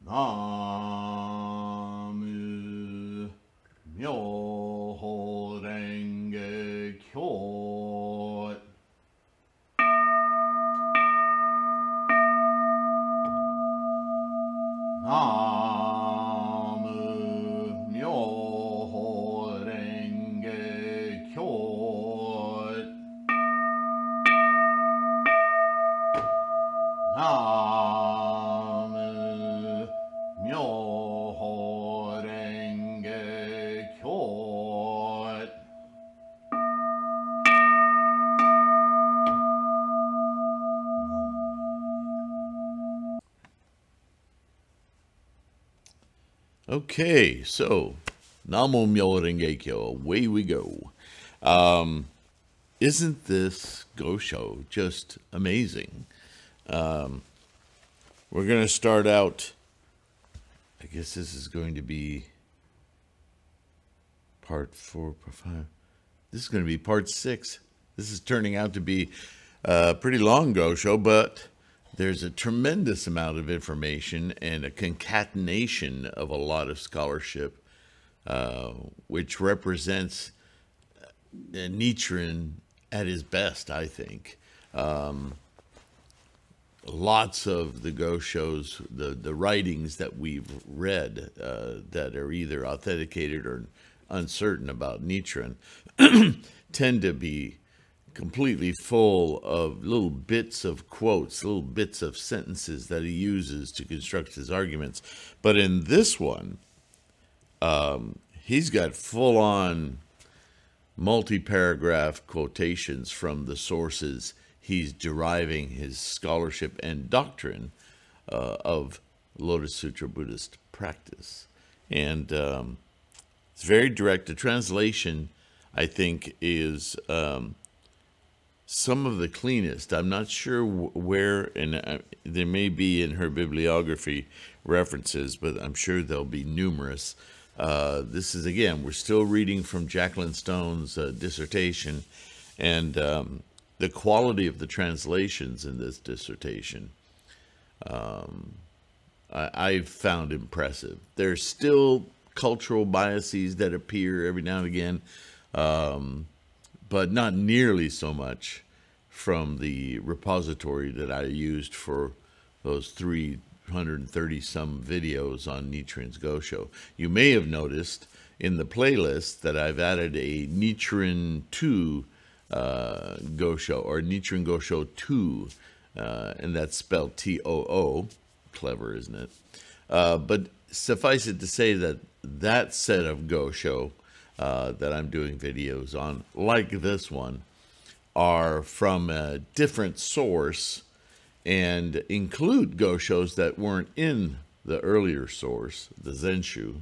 나무 묘호랭개교 나무 묘호랭개교 나무 묘호랭개교. Okay, so Namo Myoho Renge Kyo, away we go. Isn't this Gosho just amazing? We're going to start out, I guess this is going to be part 4, part 5. This is going to be part 6. This is turning out to be a pretty long Gosho, but there's a tremendous amount of information and a concatenation of a lot of scholarship, which represents Nichiren at his best, I think. Lots of the Goshos, the writings that we've read that are either authenticated or uncertain about Nichiren tend to be completely full of little bits of quotes, little bits of sentences that he uses to construct his arguments. But in this one, he's got full-on multi-paragraph quotations from the sources he's deriving his scholarship and doctrine of Lotus Sutra Buddhist practice. And it's very direct. The translation, I think, is some of the cleanest. I'm not sure where, and there may be in her bibliography references, but I'm sure there'll be numerous. This is, again, we're still reading from Jacqueline Stone's dissertation, and the quality of the translations in this dissertation I've found impressive. There's still cultural biases that appear every now and again, but not nearly so much from the repository that I used for those 330 some videos on Nichiren's Gosho. You may have noticed in the playlist that I've added a Nichiren 2 Gosho, or Nichiren Gosho 2, and that's spelled T-O-O. Clever, isn't it? But suffice it to say that that set of Gosho that I'm doing videos on, like this one, are from a different source and include Goshos that weren't in the earlier source, the Zenshu,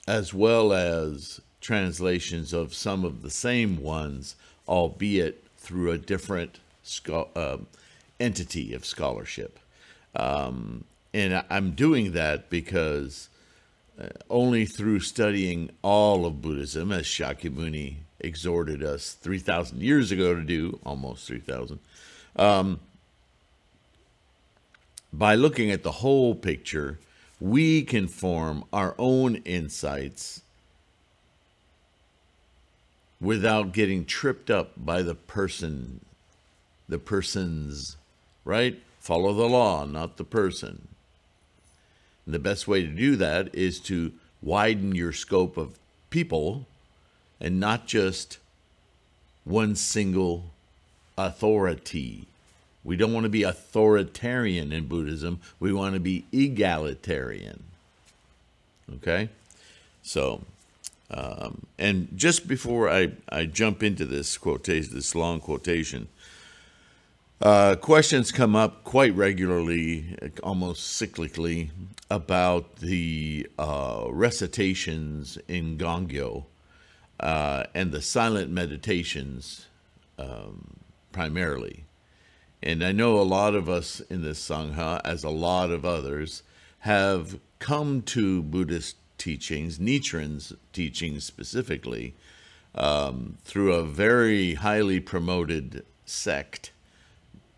as well as translations of some of the same ones, albeit through a different entity of scholarship. And I'm doing that because only through studying all of Buddhism, as Shakyamuni exhorted us 3,000 years ago to do, almost 3,000, by looking at the whole picture, we can form our own insights without getting tripped up by the persons, right? Follow the law, not the person. And the best way to do that is to widen your scope of people and not just one single authority. We don't want to be authoritarian in Buddhism. We want to be egalitarian. Okay? So, and just before I jump into this quotation, this long quotation, questions come up quite regularly, almost cyclically, about the recitations in Gongyo and the silent meditations primarily. And I know a lot of us in this Sangha, as a lot of others, have come to Buddhist teachings, Nichiren's teachings specifically, through a very highly promoted sect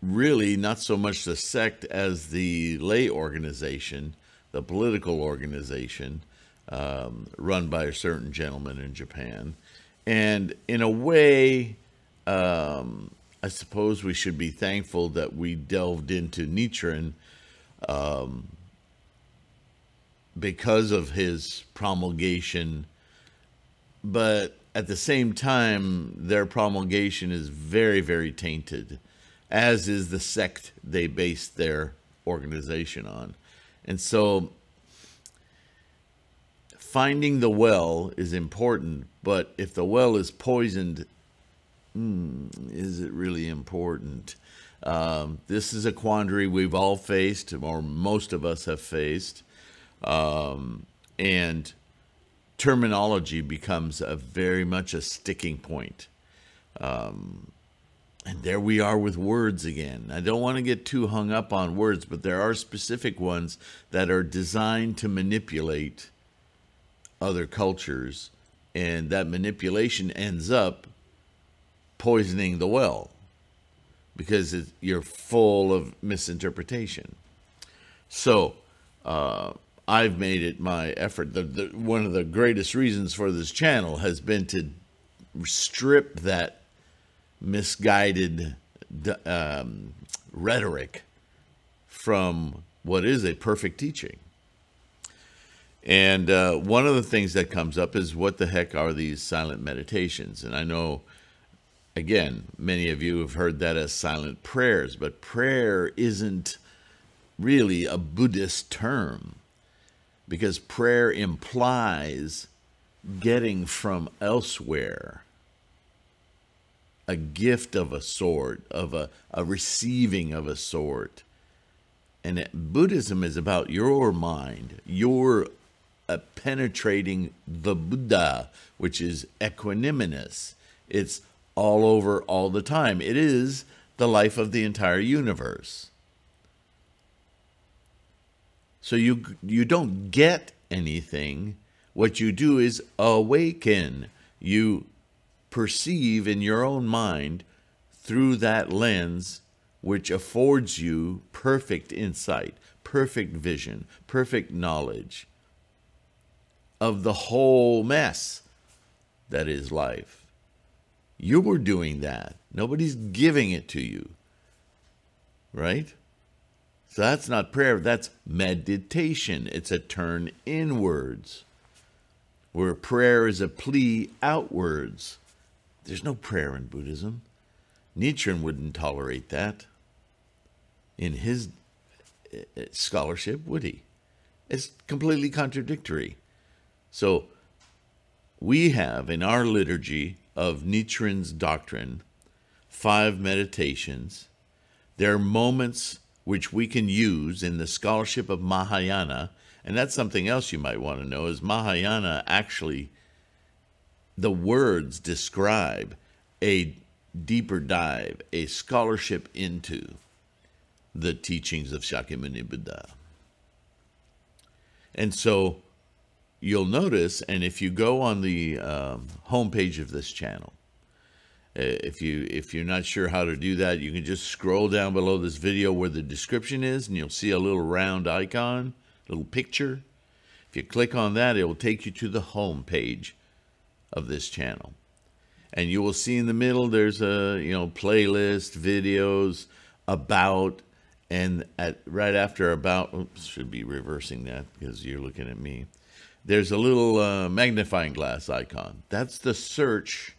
really not so much the sect as the lay organization, the political organization, run by a certain gentleman in Japan. And in a way, I suppose we should be thankful that we delved into Nichiren because of his promulgation. But at the same time, their promulgation is very, very tainted, as is the sect they based their organization on. And so finding the well is important, but if the well is poisoned, is it really important? This is a quandary we've all faced, or most of us have faced, and terminology becomes very much a sticking point. And there we are with words again. I don't want to get too hung up on words, but there are specific ones that are designed to manipulate other cultures, and that manipulation ends up poisoning the well because you're full of misinterpretation. So I've made it my effort. One of the greatest reasons for this channel has been to strip that misguided rhetoric from what is a perfect teaching. And one of the things that comes up is, what the heck are these silent meditations? And I know, again, many of you have heard that as silent prayers, but prayer isn't really a Buddhist term, because prayer implies getting from elsewhere a gift of a sort, of a receiving of a sort. And Buddhism is about your mind, your penetrating the Buddha, which is equanimous. It's all over all the time. It is the life of the entire universe. So you don't get anything. What you do is awaken. You perceive in your own mind through that lens, which affords you perfect insight, perfect vision, perfect knowledge of the whole mess that is life. You were doing that. Nobody's giving it to you, right? So that's not prayer, that's meditation. It's a turn inwards, where prayer is a plea outwards. There's no prayer in Buddhism. Nichiren wouldn't tolerate that in his scholarship, would he? It's completely contradictory. So we have in our liturgy of Nichiren's doctrine 5 meditations. There are moments which we can use in the scholarship of Mahayana, and that's something else you might want to know, is Mahayana actually, the words describe a deeper dive, a scholarship into the teachings of Shakyamuni Buddha. And so you'll notice, and if you go on the homepage of this channel, if you're not sure how to do that, you can just scroll down below this video where the description is, and you'll see a little round icon, little picture. If you click on that, it will take you to the home page of this channel. And you will see in the middle there's a playlist, videos, about, and right after about, oops, should be reversing that because you're looking at me. There's a little magnifying glass icon. That's the search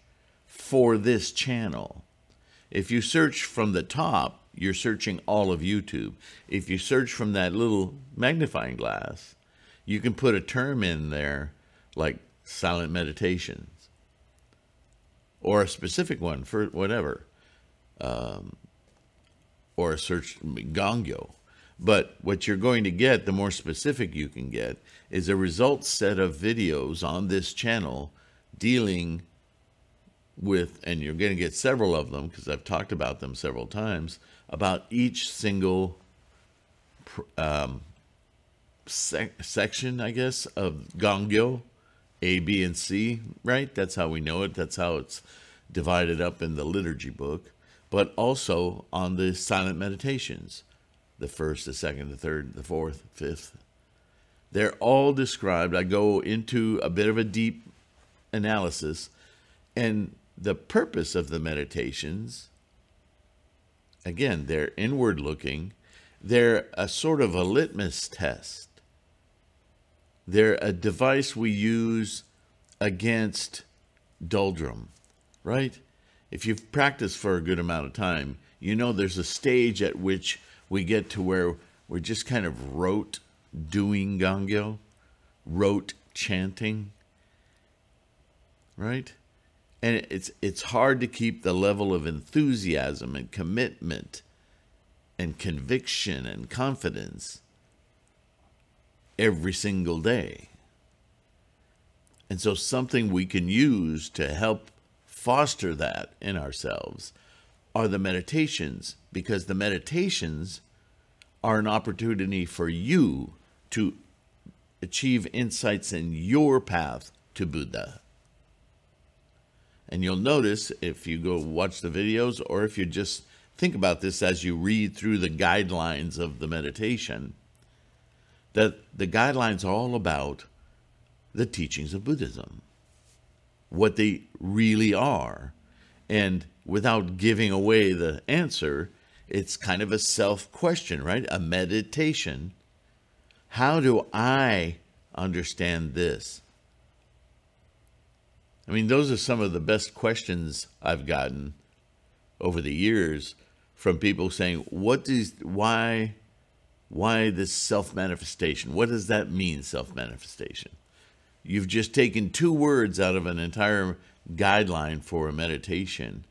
for this channel. If you search from the top, you're searching all of YouTube. If you search from that little magnifying glass, you can put a term in there like silent meditations, or a specific one for whatever, or a search Gongyo. But what you're going to get, the more specific you can get, is a results set of videos on this channel dealing with, and you're going to get several of them because I've talked about them several times, about each single section, I guess, of Gongyo, A, B, and C, right? That's how we know it. That's how it's divided up in the liturgy book. but also on the silent meditations, the first, the second, the third, the fourth, fifth. They're all described. I go into a bit of a deep analysis, and the purpose of the meditations, again, they're inward looking. They're a sort of a litmus test. They're a device we use against doldrum, right? If you've practiced for a good amount of time, you know there's a stage at which we get to where we're just kind of rote doing Gangyo, rote chanting, right? And it's hard to keep the level of enthusiasm and commitment and conviction and confidence every single day. And so something we can use to help foster that in ourselves are the meditations, because the meditations are an opportunity for you to achieve insights in your path to Buddha. And you'll notice, if you go watch the videos, or if you just think about this as you read through the guidelines of the meditation, that the guidelines are all about the teachings of Buddhism, what they really are. And without giving away the answer, it's kind of a self-question, right? A meditation. How do I understand this? I mean, those are some of the best questions I've gotten over the years from people saying, why this self-manifestation? What does that mean, self-manifestation? You've just taken 2 words out of an entire guideline for a meditation.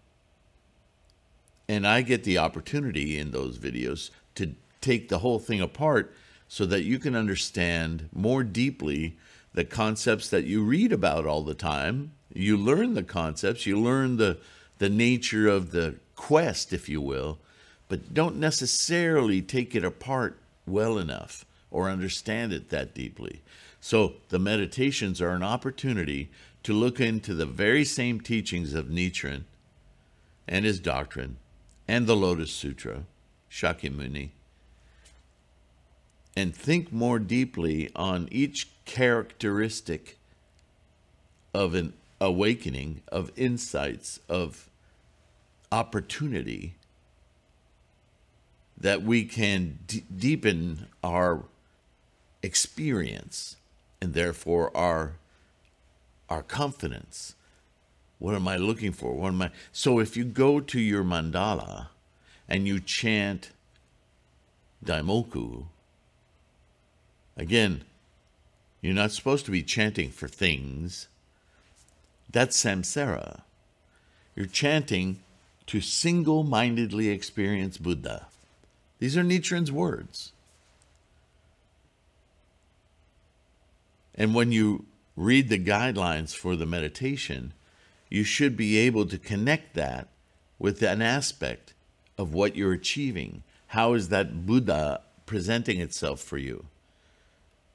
And I get the opportunity in those videos to take the whole thing apart so that you can understand more deeply the concepts that you read about all the time. You learn the concepts, you learn the nature of the quest, if you will, but don't necessarily take it apart well enough or understand it that deeply. So the meditations are an opportunity to look into the very same teachings of Nichiren and his doctrine and the Lotus Sutra, Shakyamuni, and think more deeply on each characteristic of an awakening, of insights, of opportunity, that we can deepen our experience and therefore our confidence. What am I looking for? So if you go to your mandala and you chant Daimoku, again, you're not supposed to be chanting for things. That's samsara. You're chanting to single-mindedly experience Buddha. These are Nichiren's words. And when you read the guidelines for the meditation, you should be able to connect that with an aspect of what you're achieving. How is that Buddha presenting itself for you?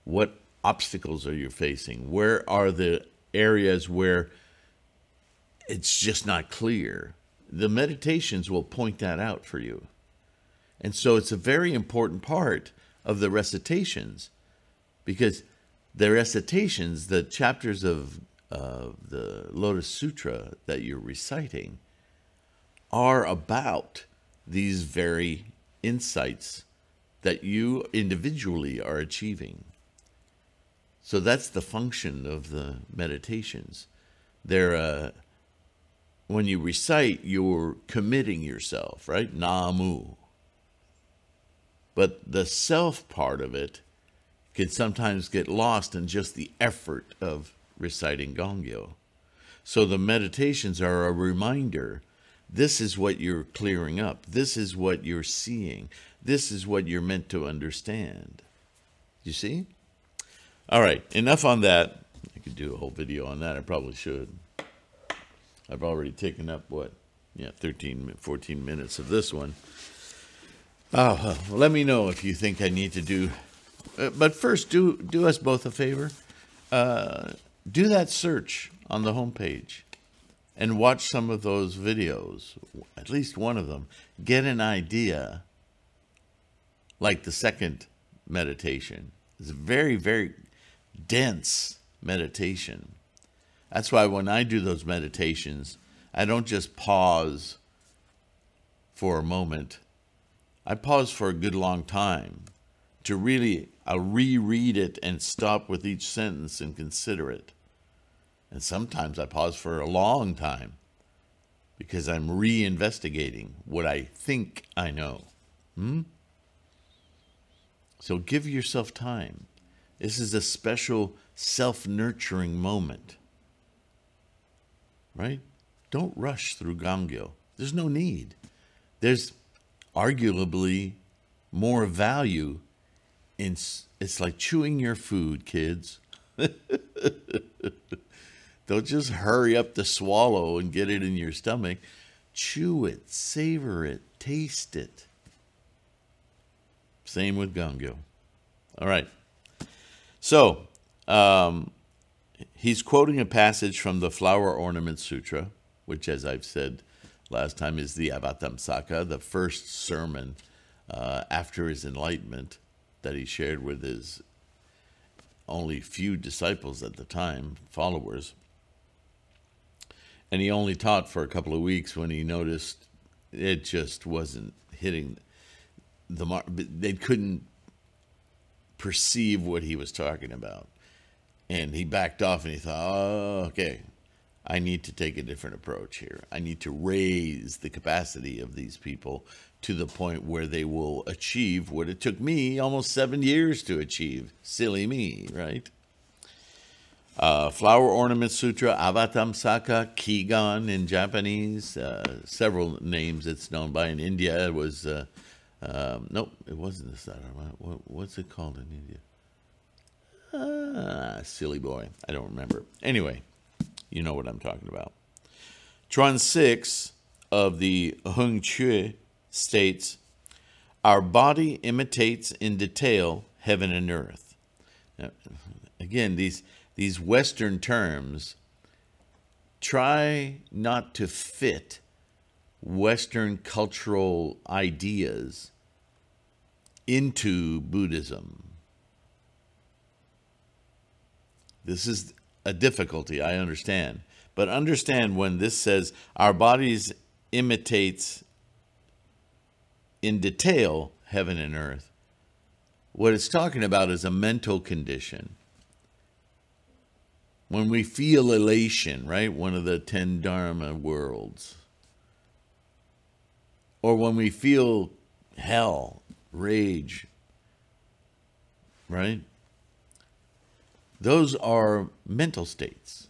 What obstacles are you facing? Where are the areas where it's just not clear? The meditations will point that out for you. And so it's a very important part of the recitations, because the recitations, the chapters of the Lotus Sutra that you're reciting, are about these very insights that you individually are achieving. So that's the function of the meditations. They're when you recite, you're committing yourself, right? Namu. But the self part of it can sometimes get lost in just the effort of reciting Gongyo. So the meditations are a reminder. This is what you're clearing up. This is what you're seeing. This is what you're meant to understand. You see? All right, enough on that. I could do a whole video on that. I probably should. I've already taken up, 14 minutes of this one. Let me know if you think I need to do... but first, do us both a favor. Do that search on the homepage and watch some of those videos, at least one of them. Get an idea, like the second meditation. It's a very, very dense meditation. That's why when I do those meditations, I don't just pause for a moment. I pause for a good long time to really, I'll reread it and stop with each sentence and consider it. And sometimes I pause for a long time because I'm reinvestigating what I think I know. So give yourself time. This is a special self-nurturing moment, right? Don't rush through Gangyo. There's no need. There's arguably more value in, it's like chewing your food, kids. Don't just hurry up to swallow and get it in your stomach. Chew it, savor it, taste it. Same with Gangyo. All right. So, he's quoting a passage from the Flower Ornament Sutra, which, as I've said last time, is the Avatamsaka, the first sermon after his enlightenment that he shared with his only few disciples at the time, followers. And he only taught for a couple of weeks when he noticed it just wasn't hitting the mark. They couldn't perceive what he was talking about. And he backed off and he thought, oh, okay, I need to take a different approach here. I need to raise the capacity of these people to the point where they will achieve what it took me almost 7 years to achieve. Silly me, right? Flower Ornament Sutra, Avatamsaka, Kigan in Japanese, several names it's known by. In India, it was, nope, it wasn't the Sadhana. What's it called in India? Silly boy, I don't remember. Anyway, you know what I'm talking about. Chuan 6 of the Hung Chue states, our body imitates in detail heaven and earth. Now, again, these Western terms try not to fit Western cultural ideas into Buddhism. This is a difficulty, I understand. But understand when this says our bodies imitates in detail heaven and earth, what it's talking about is a mental condition. When we feel elation, right? One of the 10 Dharma worlds. Or when we feel hell, rage, right? Those are mental states.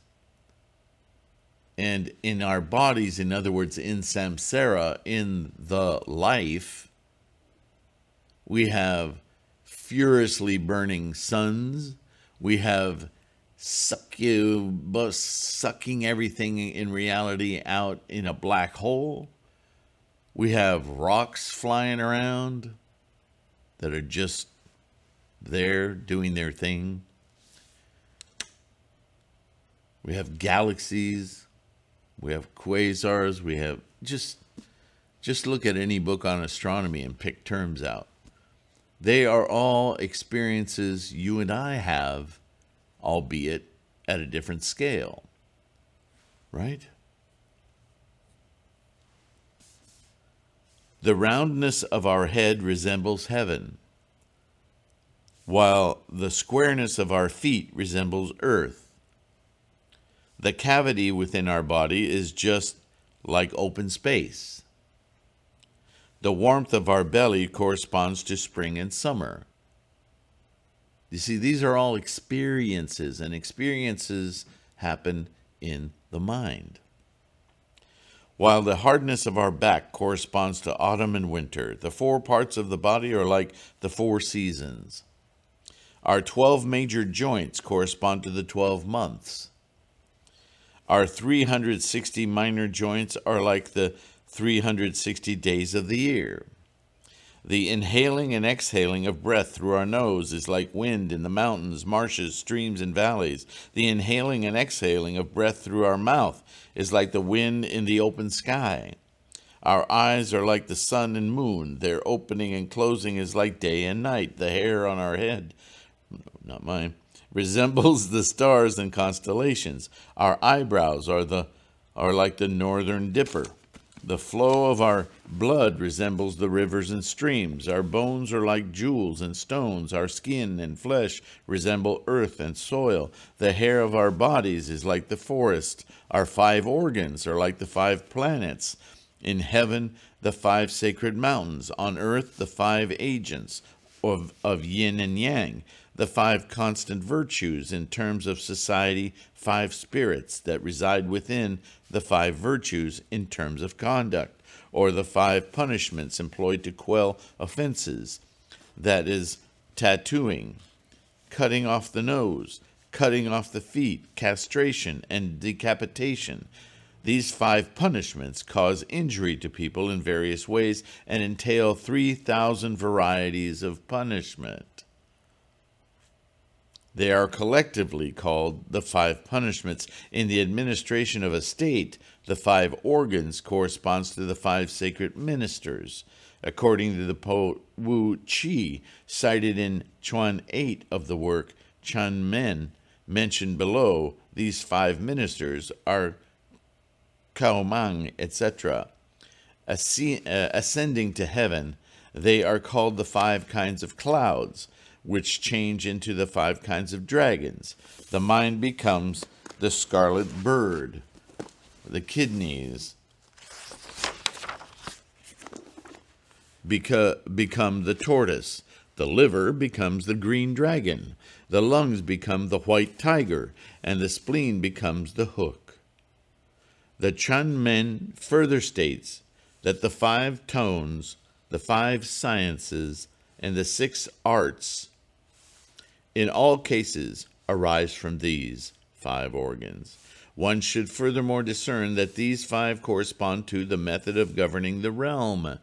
And in our bodies, in other words, in samsara, in the life, we have furiously burning suns. We have sucking everything in reality out in a black hole. We have rocks flying around that are just there doing their thing. We have galaxies. We have quasars. We have just look at any book on astronomy and pick terms out. They are all experiences you and I have, albeit at a different scale, right? The roundness of our head resembles heaven, while the squareness of our feet resembles earth. The cavity within our body is just like open space. The warmth of our belly corresponds to spring and summer. You see, these are all experiences, and experiences happen in the mind. While the hardness of our back corresponds to autumn and winter, the 4 parts of the body are like the 4 seasons. Our 12 major joints correspond to the 12 months. Our 360 minor joints are like the 360 days of the year. The inhaling and exhaling of breath through our nose is like wind in the mountains, marshes, streams, and valleys. The inhaling and exhaling of breath through our mouth is like the wind in the open sky. Our eyes are like the sun and moon. Their opening and closing is like day and night. The hair on our head, not mine, resembles the stars and constellations. Our eyebrows are like the northern dipper. The flow of our blood resembles the rivers and streams. Our bones are like jewels and stones. Our skin and flesh resemble earth and soil. The hair of our bodies is like the forest. Our 5 organs are like the 5 planets. In heaven, the 5 sacred mountains. On earth, the 5 agents of yin and yang. The 5 constant virtues in terms of society, 5 spirits that reside within the 5 virtues in terms of conduct, or the 5 punishments employed to quell offenses, that is, tattooing, cutting off the nose, cutting off the feet, castration, and decapitation. These 5 punishments cause injury to people in various ways and entail 3,000 varieties of punishment. They are collectively called the 5 punishments. In the administration of a state, the 5 organs corresponds to the 5 sacred ministers. According to the poet Wu Chi, cited in Chuan 8 of the work Chun Men, mentioned below, these 5 ministers are Kaomang, etc. Ascending to heaven, they are called the 5 kinds of clouds, which change into the 5 kinds of dragons. The mind becomes the scarlet bird. The kidneys become the tortoise. The liver becomes the green dragon. The lungs become the white tiger, and the spleen becomes the hook. The Chun Men further states that the 5 tones, the 5 sciences, and the 6 arts in all cases arise from these 5 organs. One should furthermore discern that these 5 correspond to the method of governing the realm.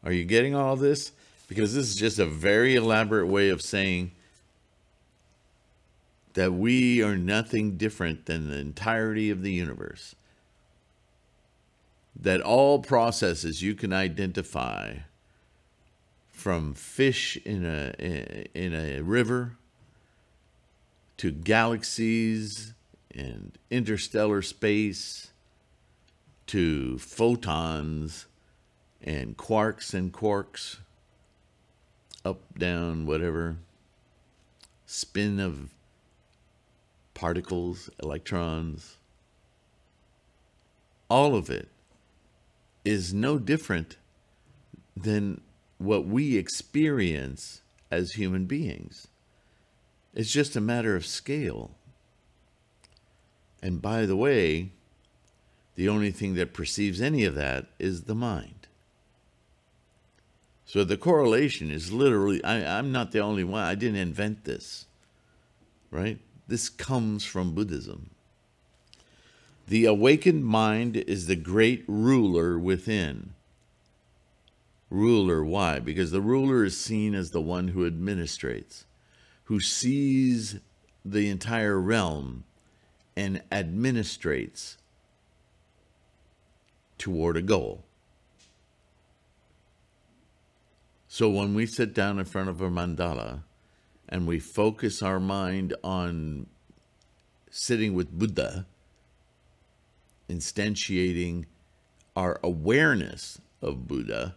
Are you getting all of this? Because this is just a very elaborate way of saying that we are nothing different than the entirety of the universe. That all processes you can identify, from fish in a river to galaxies and interstellar space to photons and quarks, up, down, whatever, spin of particles, electrons, all of it is no different than what we experience as human beings. It's just a matter of scale. And by the way, the only thing that perceives any of that is the mind. So the correlation is literally, I'm not the only one. I didn't invent this, right? This comes from Buddhism. The awakened mind is the great ruler within. Ruler, why? Because the ruler is seen as the one who administrates, who sees the entire realm and administrates toward a goal. So when we sit down in front of a mandala and we focus our mind on sitting with Buddha, instantiating our awareness of Buddha,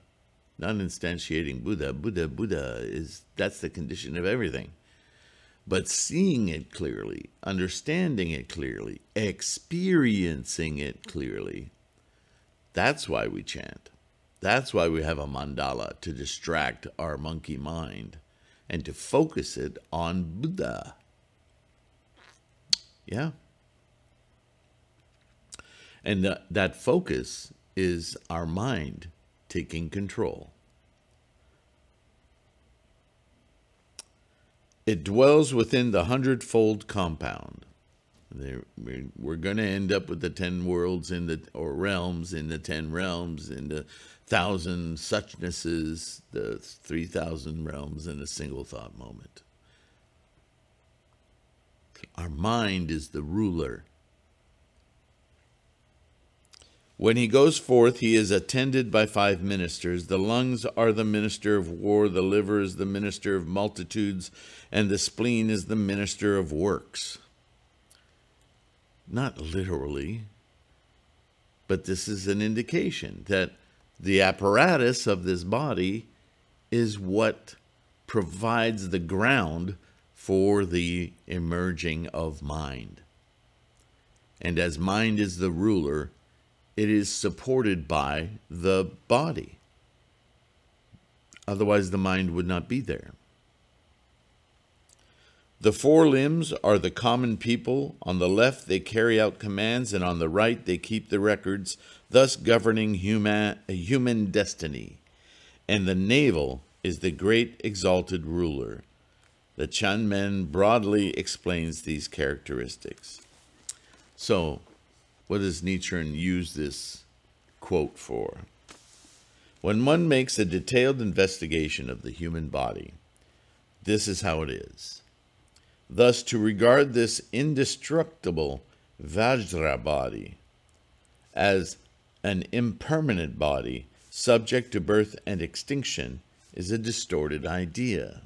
not instantiating Buddha. Buddha is, that's the condition of everything. But seeing it clearly, understanding it clearly, experiencing it clearly, that's why we chant. That's why we have a mandala, to distract our monkey mind and to focus it on Buddha. Yeah. And that focus is our mind taking control. It dwells within the 100-fold compound. We're going to end up with the 10 worlds or realms in the 10 realms in the thousand suchnesses, the 3,000 realms in a single thought moment. Our mind is the ruler. When he goes forth, he is attended by 5 ministers. The lungs are the minister of war, the liver is the minister of multitudes, and the spleen is the minister of works. Not literally, but this is an indication that the apparatus of this body is what provides the ground for the emerging of mind. And as mind is the ruler, it is supported by the body. Otherwise, the mind would not be there. The 4 limbs are the common people. On the left, they carry out commands, and on the right, they keep the records, thus governing human destiny. And the navel is the great exalted ruler. The Chanmen broadly explains these characteristics. So, what does Nichiren use this quote for? When one makes a detailed investigation of the human body, this is how it is. Thus, to regard this indestructible Vajra body as an impermanent body subject to birth and extinction is a distorted idea.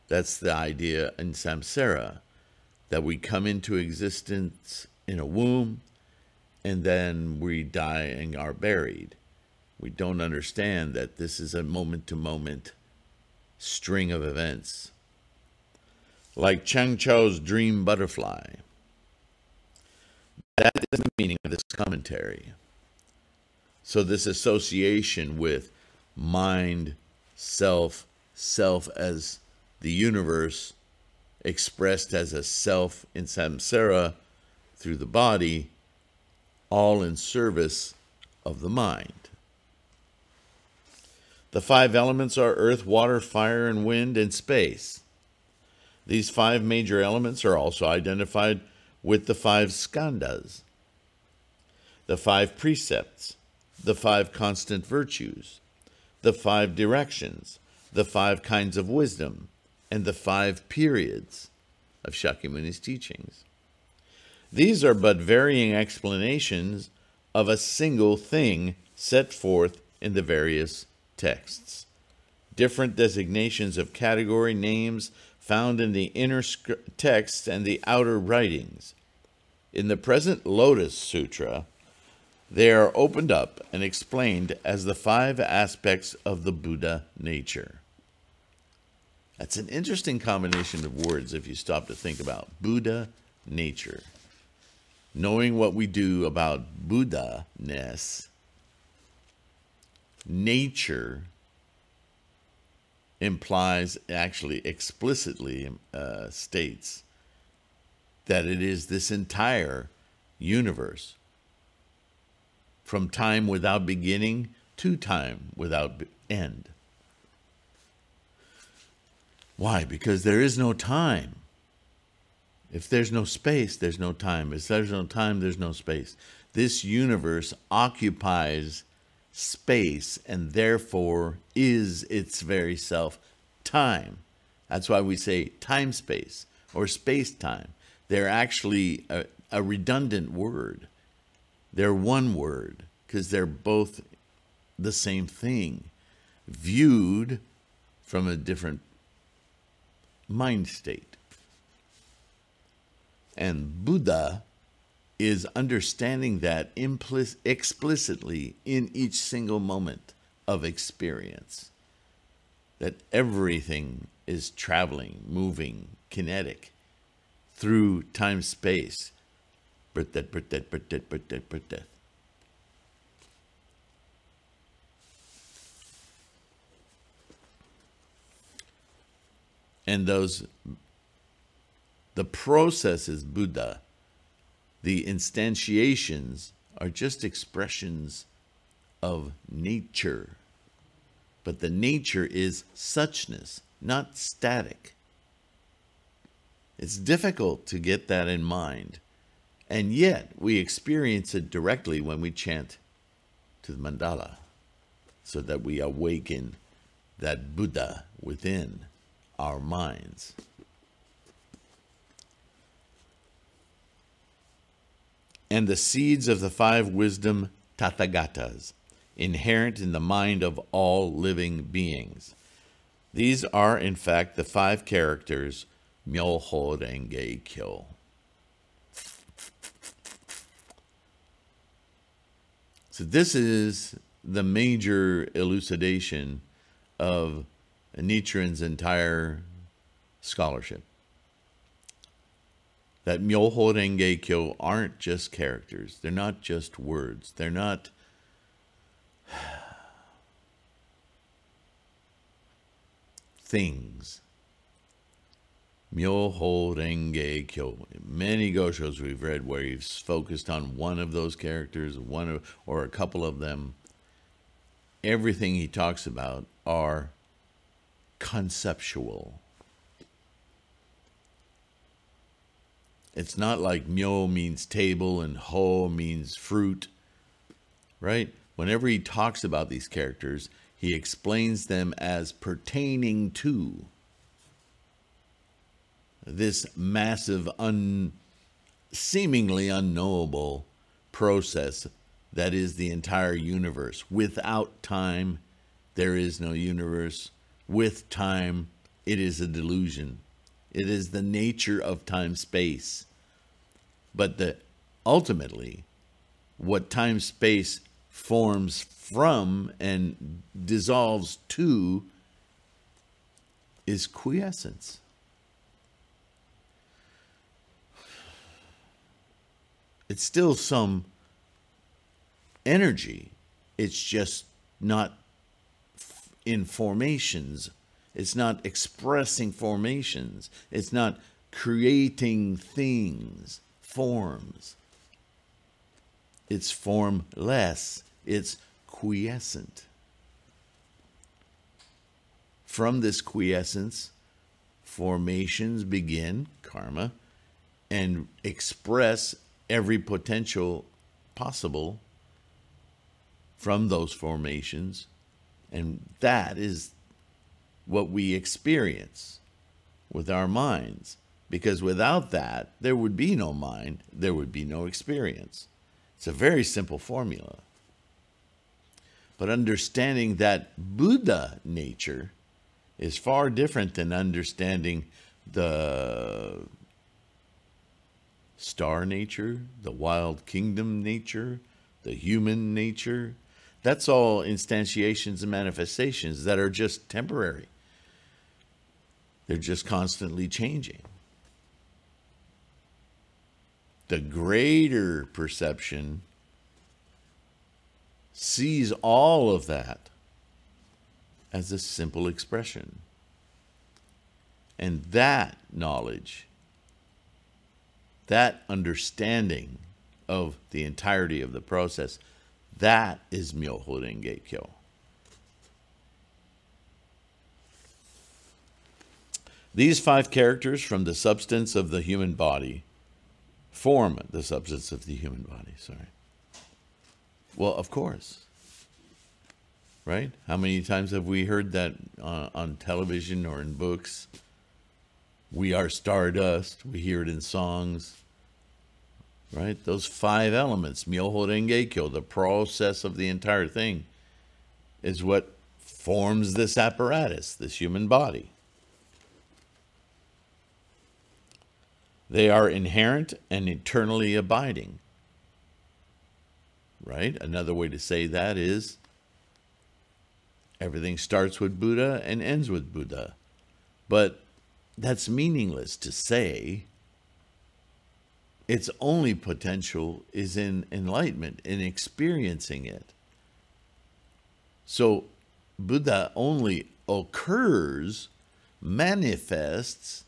That's the idea in samsara, that we come into existence in a womb, and then we die and are buried. We don't understand that this is a moment-to-moment string of events. Like Chang Chou's dream butterfly. That is the meaning of this commentary. So this association with mind, self as the universe, expressed as a self in samsara, through the body, all in service of the mind. The 5 elements are earth, water, fire, and wind, and space. These 5 major elements are also identified with the 5 skandhas, the 5 precepts, the 5 constant virtues, the 5 directions, the 5 kinds of wisdom, and the 5 periods of Shakyamuni's teachings. These are but varying explanations of a single thing set forth in the various texts. Different designations of category names found in the inner texts and the outer writings. In the present Lotus Sutra, they are opened up and explained as the 5 aspects of the Buddha nature. That's an interesting combination of words if you stop to think about Buddha nature. Knowing what we do about Buddha-ness, nature implies, actually explicitly states, that it is this entire universe, from time without beginning to time without end. Why? Because there is no time. If there's no space, there's no time. If there's no time, there's no space. This universe occupies space and therefore is its very self time. That's why we say time-space or space-time. They're actually a redundant word. They're one word because they're both the same thing, viewed from a different mind state. And Buddha is understanding that explicitly in each single moment of experience. That everything is traveling, moving, kinetic through time-space. Birth, death. And the process is Buddha. The instantiations are just expressions of nature. But the nature is suchness, not static. It's difficult to get that in mind. And yet, we experience it directly when we chant to the mandala, so that we awaken that Buddha within our minds. And the seeds of the 5 wisdom Tathagatas, inherent in the mind of all living beings. These are, in fact, the 5 characters Myoho Renge Kyo. So this is the major elucidation of Nichiren's entire scholarship. That Myoho Renge Kyo aren't just characters. They're not just words. They're not things. Myoho Renge Kyo. Many Goshos we've read where he's focused on one of those characters, or a couple of them. Everything he talks about are conceptual. It's not like myo means table and ho means fruit, right? Whenever he talks about these characters, he explains them as pertaining to this massive, seemingly unknowable process that is the entire universe. Without time, there is no universe. With time, it is a delusion. It is the nature of time-space. But ultimately, what time-space forms from and dissolves to is quiescence. It's still some energy. It's just not in formations. It's not expressing formations. It's not creating things, forms. It's formless. It's quiescent. From this quiescence, formations begin, karma, and express every potential possible from those formations. And that is what we experience with our minds. Because without that, there would be no mind, there would be no experience. It's a very simple formula. But understanding that Buddha nature is far different than understanding the star nature, the wild kingdom nature, the human nature. That's all instantiations and manifestations that are just temporary. They're just constantly changing. The greater perception sees all of that as a simple expression. And that knowledge, that understanding of the entirety of the process, that is Myoho Renge Kyo. These 5 characters from the substance of the human body form the substance of the human body, Well, of course. Right? How many times have we heard that on television or in books? We are stardust. We hear it in songs. Right? Those 5 elements, Myoho Renge Kyo, the process of the entire thing, is what forms this apparatus, this human body. They are inherent and eternally abiding. Right? Another way to say that is everything starts with Buddha and ends with Buddha. But that's meaningless to say. Its only potential is in enlightenment, in experiencing it. So Buddha only occurs, manifests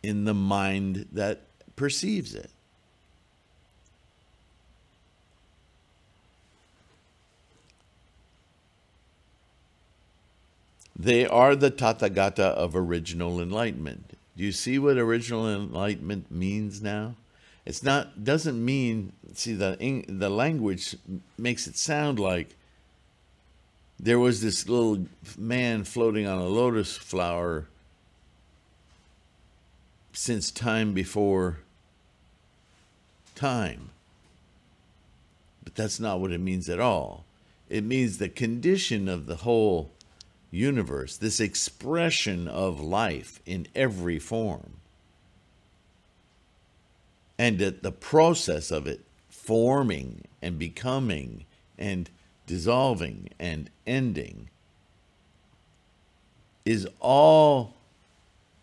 in the mind that perceives it. They are the Tathagata of original enlightenment. Do you see what original enlightenment means now? It's not, doesn't mean, see, the language makes it sound like there was this little man floating on a lotus flower since time before time. But that's not what it means at all. It means the condition of the whole universe, this expression of life in every form. And that the process of it forming and becoming and dissolving and ending is all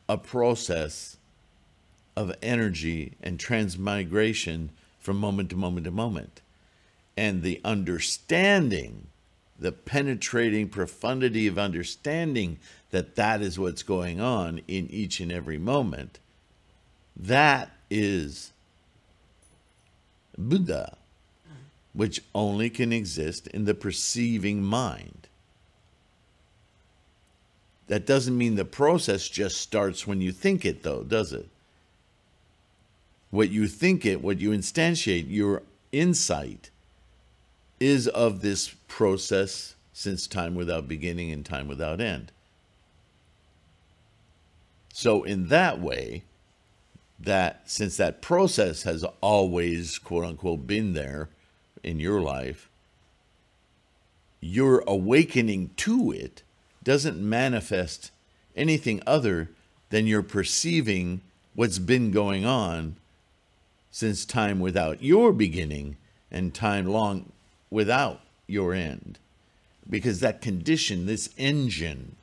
a process of energy and transmigration from moment to moment to moment. And the understanding, the penetrating profundity of understanding that that is what's going on in each and every moment, that is Buddha, which only can exist in the perceiving mind. That doesn't mean the process just starts when you think it, though, does it? What you think it, what you instantiate, your insight, is of this process since time without beginning and time without end. So in that way, that since that process has always, quote unquote, been there in your life, your awakening to it doesn't manifest anything other than you're perceiving what's been going on since time without your beginning and time long without your end. Because that condition, this engine,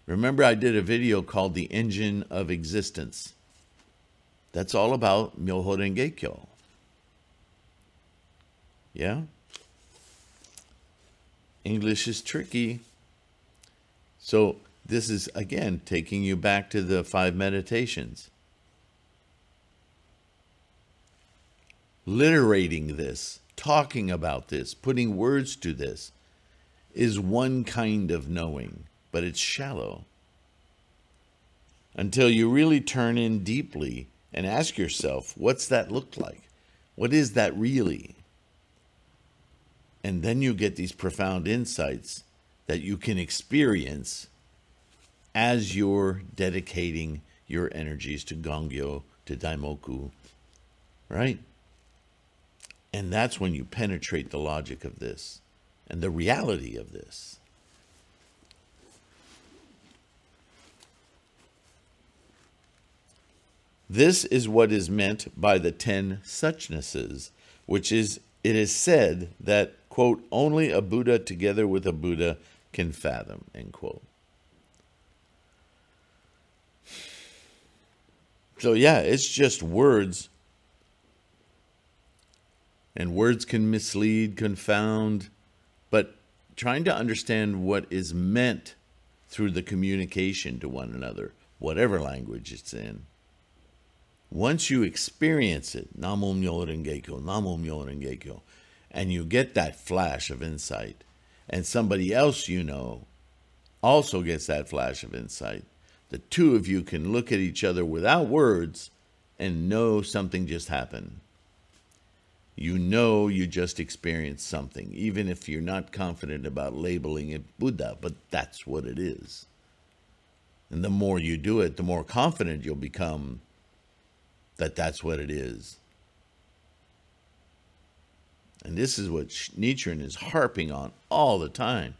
remember I did a video called The Engine of Existence. That's all about Myoho Renge Kyo. Yeah? English is tricky. So this is, again, taking you back to the 5 meditations. Literating this, talking about this, putting words to this is one kind of knowing, but it's shallow. Until you really turn in deeply and ask yourself, what's that look like? What is that really? And then you get these profound insights that you can experience as you're dedicating your energies to Gongyo, to Daimoku, right? And that's when you penetrate the logic of this and the reality of this. This is what is meant by the 10 suchnesses, which is, it is said that, quote, only a Buddha together with a Buddha can fathom, end quote. So yeah, it's just words. And words can mislead, confound, but trying to understand what is meant through the communication to one another, whatever language it's in. Once you experience it, Namo Myoho Renge Kyo, Namo Myoho Renge Kyo, and you get that flash of insight, and somebody else you know also gets that flash of insight, the two of you can look at each other without words and know something just happened. You know you just experienced something, even if you're not confident about labeling it Buddha, but that's what it is. And the more you do it, the more confident you'll become that that's what it is. And this is what Nichiren is harping on all the time.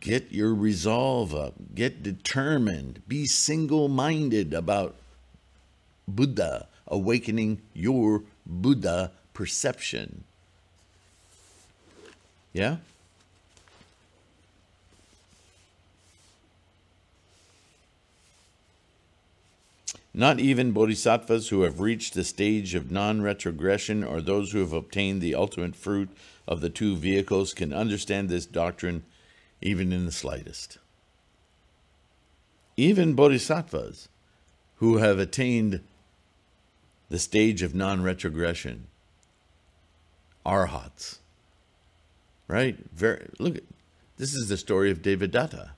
Get your resolve up. Get determined. Be single-minded about Buddha, awakening your Buddha perception. Yeah? Not even bodhisattvas who have reached the stage of non-retrogression or those who have obtained the ultimate fruit of the 2 vehicles can understand this doctrine even in the slightest. Even bodhisattvas who have attained the stage of non-retrogression, arhats, right? Look, this is the story of Devadatta.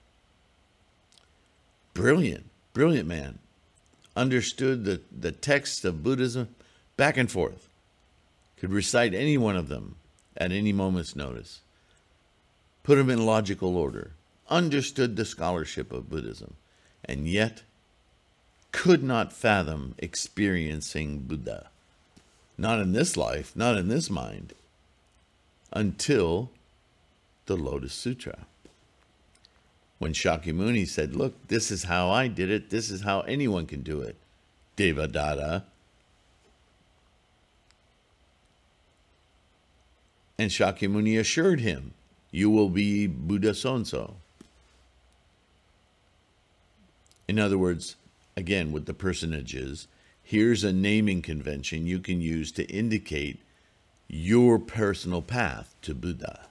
Brilliant, brilliant man. understood the texts of Buddhism back and forth, could recite any one of them at any moment's notice, put them in logical order, understood the scholarship of Buddhism, and yet could not fathom experiencing Buddha. Not in this life, not in this mind, until the Lotus Sutra. When Shakyamuni said, look, this is how I did it, this is how anyone can do it, Devadatta. And Shakyamuni assured him, you will be Buddha so-and-so. In other words, again, with the personages, here's a naming convention you can use to indicate your personal path to Buddha.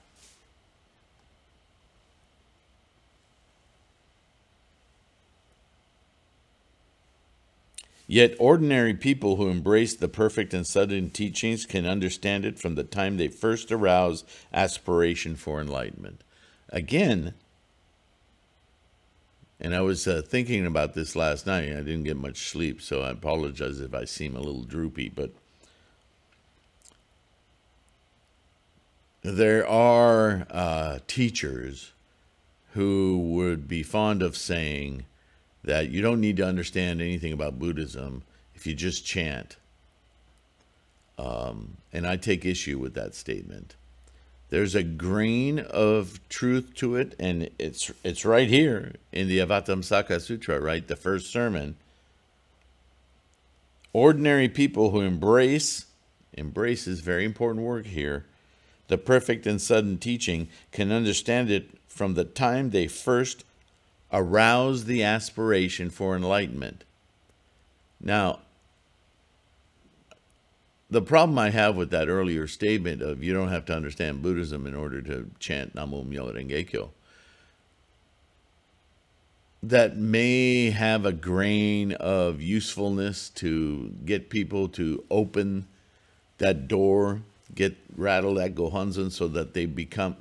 Yet ordinary people who embrace the perfect and sudden teachings can understand it from the time they first arouse aspiration for enlightenment. Again, and I was thinking about this last night. I didn't get much sleep, so I apologize if I seem a little droopy, but there are teachers who would be fond of saying that you don't need to understand anything about Buddhism if you just chant. And I take issue with that statement. There's a grain of truth to it, and it's right here in the Avatamsaka Sutra, right? The first sermon. Ordinary people who embrace is very important word here, the perfect and sudden teaching, can understand it from the time they first arouse the aspiration for enlightenment. Now, the problem I have with that earlier statement of you don't have to understand Buddhism in order to chant Namo Myoho Renge Kyo, that may have a grain of usefulness to get people to open that door, rattle that gohanzen so that they become,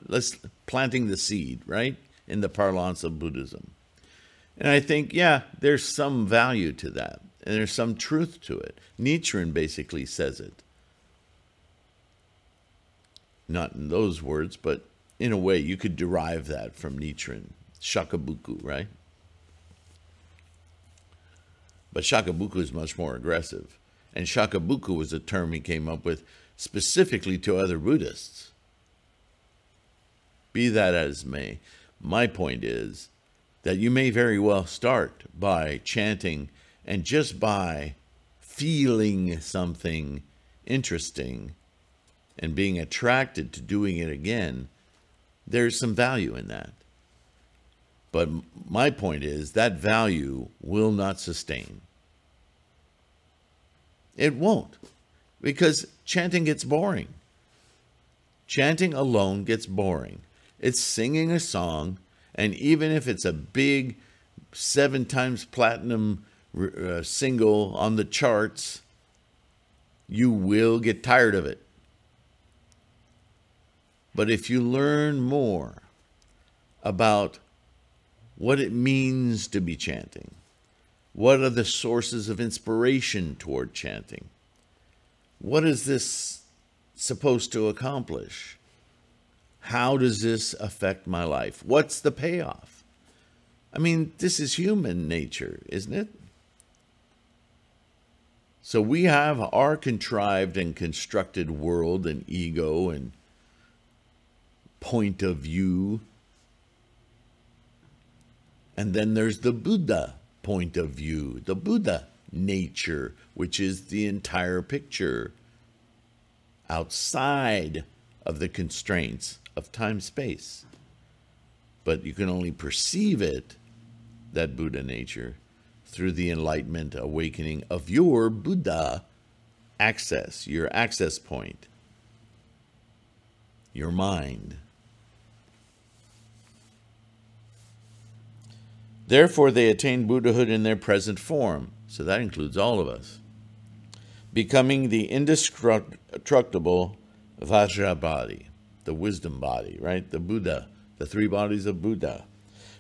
planting the seed, right, in the parlance of Buddhism. And I think, yeah, there's some value to that, and there's some truth to it. Nichiren basically says it. Not in those words, but in a way you could derive that from Nichiren. Shakabuku, right? But Shakabuku is much more aggressive. And Shakabuku was a term he came up with specifically to other Buddhists. Be that as may, my point is that you may very well start by chanting, and just by feeling something interesting and being attracted to doing it again, there's some value in that. But my point is that value will not sustain. It won't, because chanting gets boring. Chanting alone gets boring. It's singing a song, and even if it's a big 7 times platinum single on the charts, you will get tired of it. But if you learn more about what it means to be chanting, what are the sources of inspiration toward chanting, what is this supposed to accomplish? How does this affect my life? What's the payoff? I mean, this is human nature, isn't it? So we have our contrived and constructed world and ego and point of view. And then there's the Buddha point of view, the Buddha nature, which is the entire picture outside of the constraints of time-space. But you can only perceive it, that Buddha nature, through the enlightenment awakening of your Buddha access, your access point, your mind. Therefore, they attain Buddhahood in their present form. So that includes all of us. Becoming the indestructible Vajra body, the wisdom body, right? The Buddha, the 3 bodies of Buddha.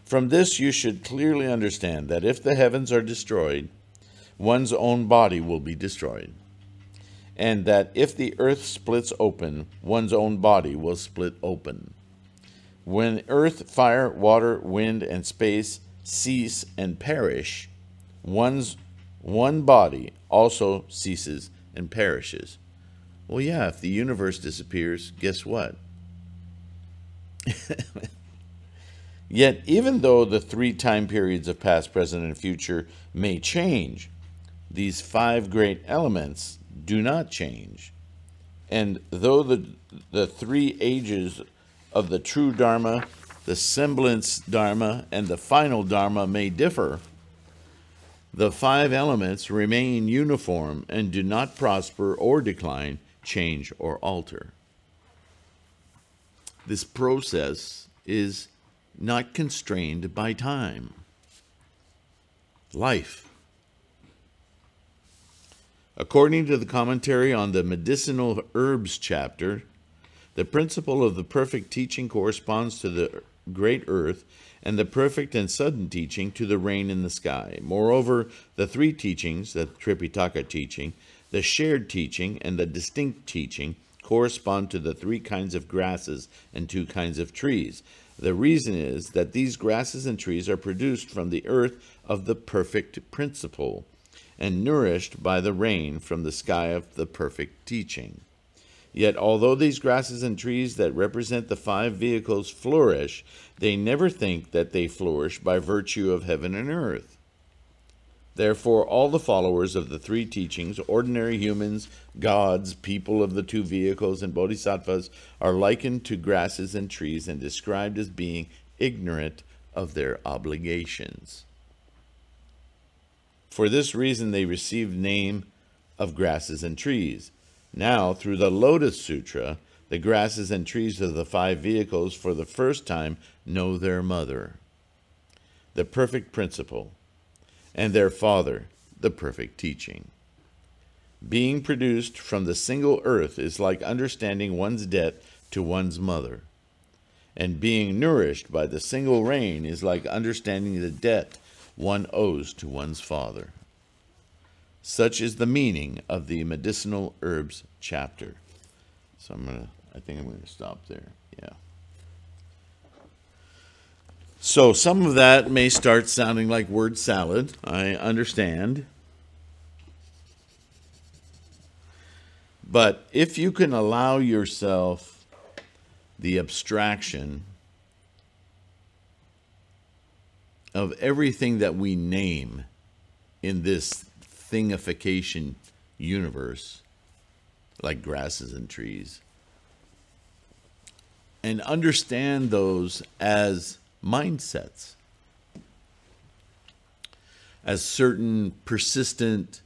From this, you should clearly understand that if the heavens are destroyed, one's own body will be destroyed. And that if the earth splits open, one's own body will split open. When earth, fire, water, wind, and space cease and perish, one body also ceases and perishes. Well, yeah, if the universe disappears, guess what? Yet, even though the three time periods of past, present, and future may change, these five great elements do not change. And though the three ages of the true Dharma, the semblance Dharma, and the final Dharma may differ, the five elements remain uniform and do not prosper or decline, change or alter. This process is not constrained by time. Life. According to the commentary on the medicinal herbs chapter, the principle of the perfect teaching corresponds to the great earth, and the perfect and sudden teaching to the rain in the sky. Moreover, the three teachings, the Tripitaka teaching, the shared teaching, and the distinct teaching, correspond to the three kinds of grasses and two kinds of trees. The reason is that these grasses and trees are produced from the earth of the perfect principle, and nourished by the rain from the sky of the perfect teaching. Yet, although these grasses and trees that represent the five vehicles flourish, they never think that they flourish by virtue of heaven and earth. Therefore, all the followers of the three teachings, ordinary humans, gods, people of the two vehicles, and bodhisattvas, are likened to grasses and trees and described as being ignorant of their obligations. For this reason, they received the name of grasses and trees. Now, through the Lotus Sutra, the grasses and trees of the five vehicles for the first time know their mother, the perfect principle, and their father, the perfect teaching. Being produced from the single earth is like understanding one's debt to one's mother, and being nourished by the single rain is like understanding the debt one owes to one's father. Such is the meaning of the medicinal herbs chapter. So I think I'm going to stop there. Yeah. So some of that may start sounding like word salad. I understand. But if you can allow yourself the abstraction of everything that we name in this thingification universe, like grasses and trees, and understand those as mindsets, as certain persistent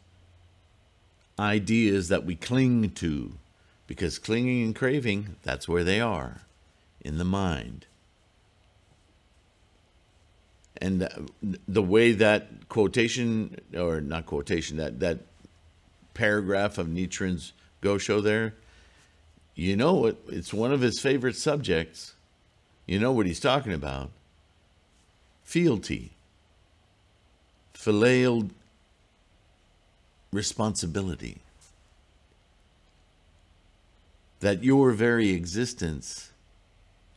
ideas that we cling to, because clinging and craving, that's where they are, in the mind. And the way that quotation, or not quotation, that paragraph of Nichiren's Gosho there, you know it, it's one of his favorite subjects. You know what he's talking about. Fealty. Filial responsibility. That your very existence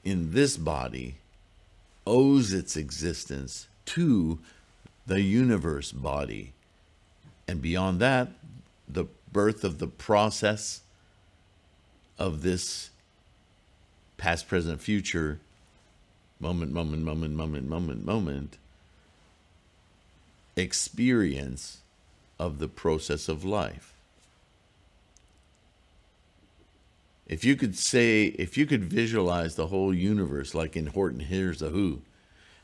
in this body owes its existence to the universe body. And beyond that, the birth of the process of this past, present, future, moment experience of the process of life. If you could visualize the whole universe, like in Horton Hears a Who,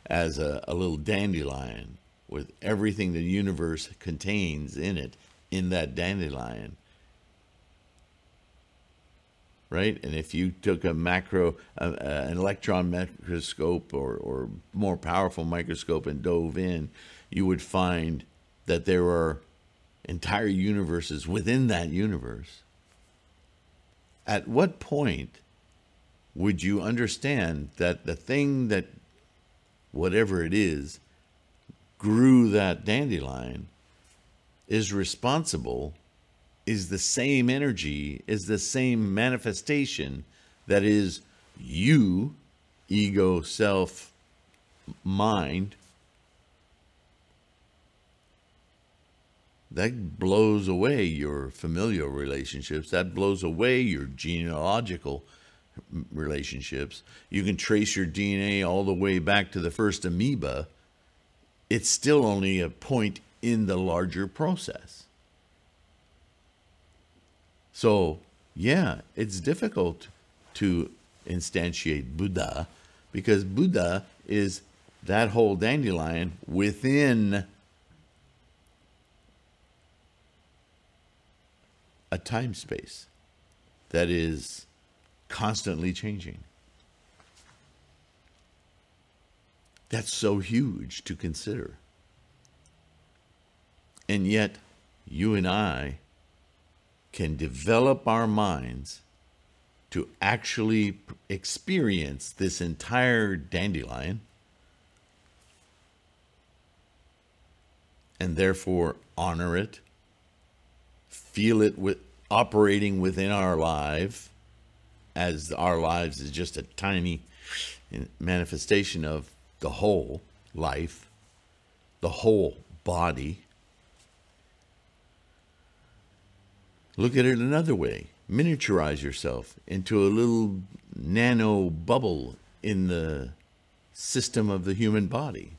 as a little dandelion with everything the universe contains in it, in that dandelion, right? And if you took an electron microscope or more powerful microscope and dove in, you would find that there are entire universes within that universe. At what point would you understand that the thing that, whatever it is, grew that dandelion is responsible, is the same energy, is the same manifestation that is you, ego, self, mind. That blows away your familial relationships. That blows away your genealogical relationships. You can trace your DNA all the way back to the first amoeba. It's still only a point in the larger process. So, yeah, it's difficult to instantiate Buddha because Buddha is that whole dandelion within a time space that is constantly changing. That's so huge to consider. And yet, you and I can develop our minds to actually experience this entire dandelion and therefore honor it, feel it with operating within our life, as our lives is just a tiny manifestation of the whole life, the whole body. Look at it another way. Miniaturize yourself into a little nano bubble in the system of the human body.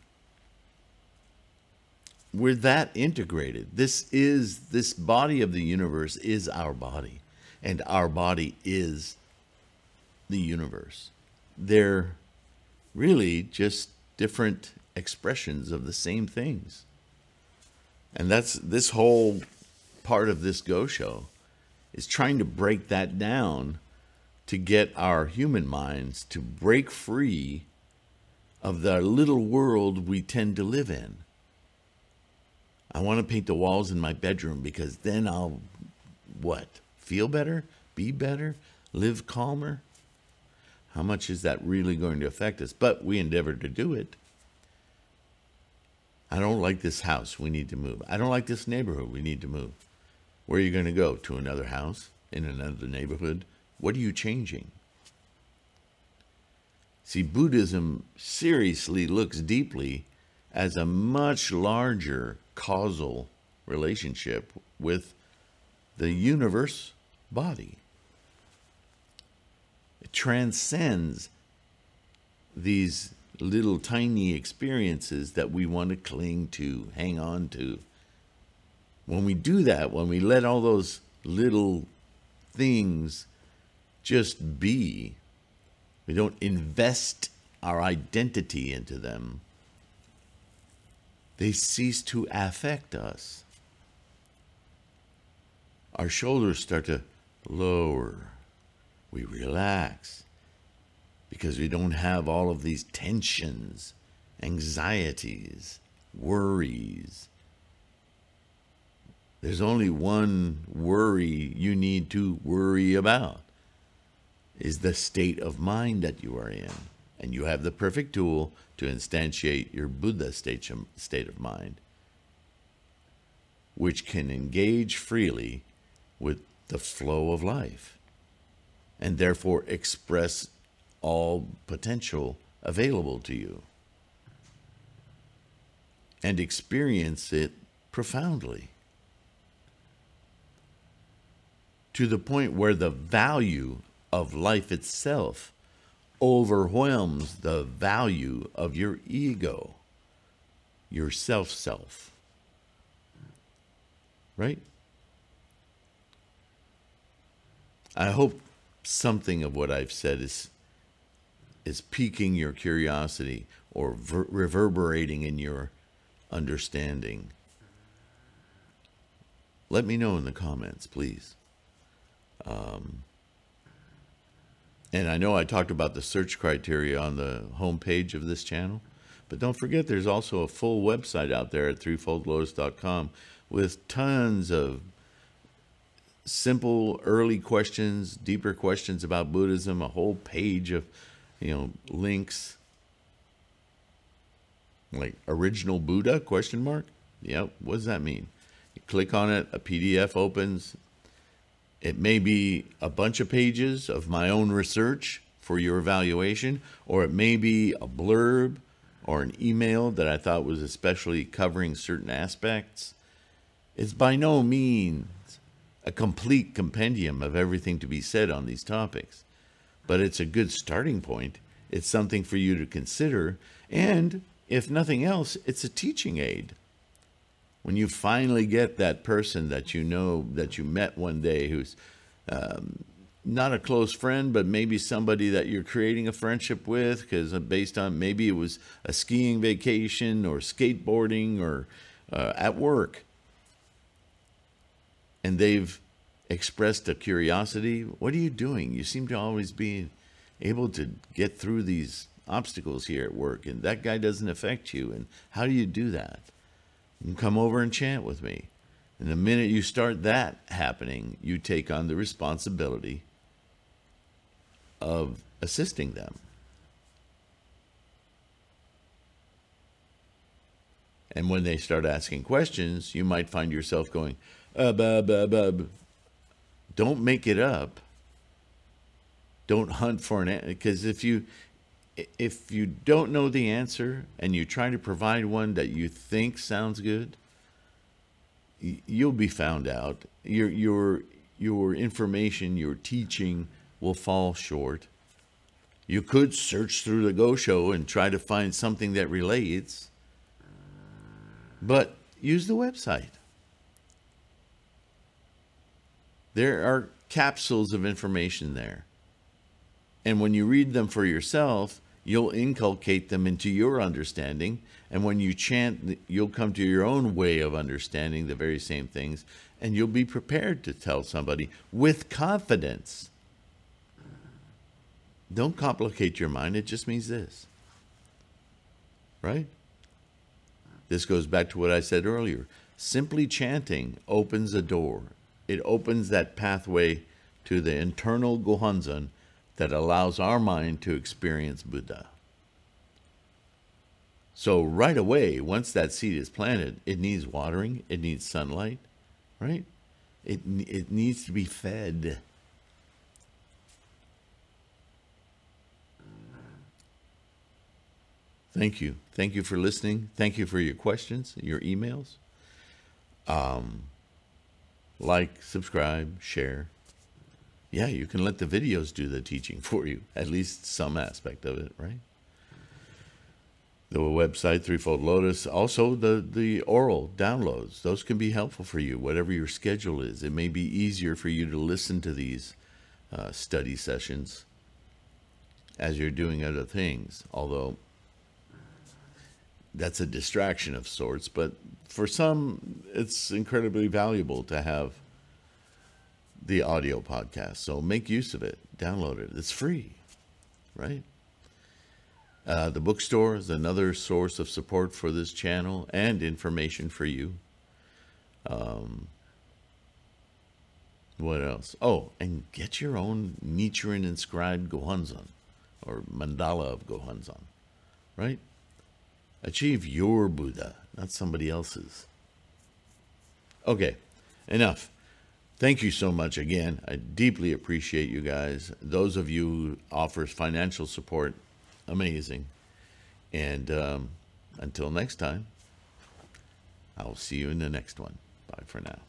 We're that integrated. This body of the universe is our body, and our body is the universe. They're really just different expressions of the same things. And that's this whole part of this Gosho is trying to break that down to get our human minds to break free of the little world we tend to live in. I want to paint the walls in my bedroom because then I'll, what? Feel better? Be better? Live calmer? How much is that really going to affect us? But we endeavor to do it. I don't like this house. We need to move. I don't like this neighborhood. We need to move. Where are you going to go? To another house? In another neighborhood? What are you changing? See, Buddhism seriously looks deeply as a much larger causal relationship with the universe body. It transcends these little tiny experiences that we want to cling to, hang on to. When we do that, when we let all those little things just be, we don't invest our identity into them, they cease to affect us. Our shoulders start to lower. We relax because we don't have all of these tensions, anxieties, worries. There's only one worry you need to worry about, is the state of mind that you are in. And you have the perfect tool to instantiate your Buddha state of mind, which can engage freely with the flow of life and therefore express all potential available to you and experience it profoundly to the point where the value of life itself overwhelms the value of your ego, your self. Right? I hope something of what I've said is piquing your curiosity or reverberating in your understanding. Let me know in the comments, please. And I know I talked about the search criteria on the homepage of this channel, but don't forget there's also a full website out there at threefoldlotus.com with tons of simple early questions, deeper questions about Buddhism, a whole page of, links like original Buddha ? Yep, what does that mean? click on it, a PDF opens. It may be a bunch of pages of my own research for your evaluation, or it may be a blurb or an email that I thought was especially covering certain aspects. It's by no means a complete compendium of everything to be said on these topics, but it's a good starting point. It's something for you to consider, and if nothing else, it's a teaching aid. When you finally get that person that you know, that you met one day, who's not a close friend, but maybe somebody that you're creating a friendship with, because based on maybe it was a skiing vacation or skateboarding or at work, and they've expressed a curiosity. What are you doing? You seem to always be able to get through these obstacles here at work, and that guy doesn't affect you. And how do you do that? You can come over and chant with me. And the minute you start that happening, you take on the responsibility of assisting them. And when they start asking questions, you might find yourself going, Don't make it up. Don't hunt for an answer. Because if you don't know the answer and you try to provide one that you think sounds good, you'll be found out. Your information, your teaching will fall short. You could search through the Gosho and try to find something that relates, but use the website. There are capsules of information there. And when you read them for yourself, you'll inculcate them into your understanding. And when you chant, you'll come to your own way of understanding the very same things. And you'll be prepared to tell somebody with confidence. Don't complicate your mind. It just means this. Right? This goes back to what I said earlier. Simply chanting opens a door. It opens that pathway to the internal Gohanzan that allows our mind to experience Buddha. So right away, once that seed is planted, it needs watering, it needs sunlight, right? It needs to be fed. Thank you. Thank you for listening. Thank you for your questions, your emails. Like, subscribe, share. Yeah, you can let the videos do the teaching for you, at least some aspect of it, right? The website, Threefold Lotus, also the oral downloads. Those can be helpful for you, whatever your schedule is. It may be easier for you to listen to these study sessions as you're doing other things, although that's a distraction of sorts. But for some, it's incredibly valuable to have the audio podcast. So make use of it. Download it. It's free, right? The bookstore is another source of support for this channel and information for you. What else? Oh, and get your own Nichiren inscribed Gohanzan or mandala of Gohanzan, right? Achieve your Buddha, not somebody else's. Okay, enough. Thank you so much again. I deeply appreciate you guys. Those of you who offers financial support, amazing. And until next time, I'll see you in the next one. Bye for now.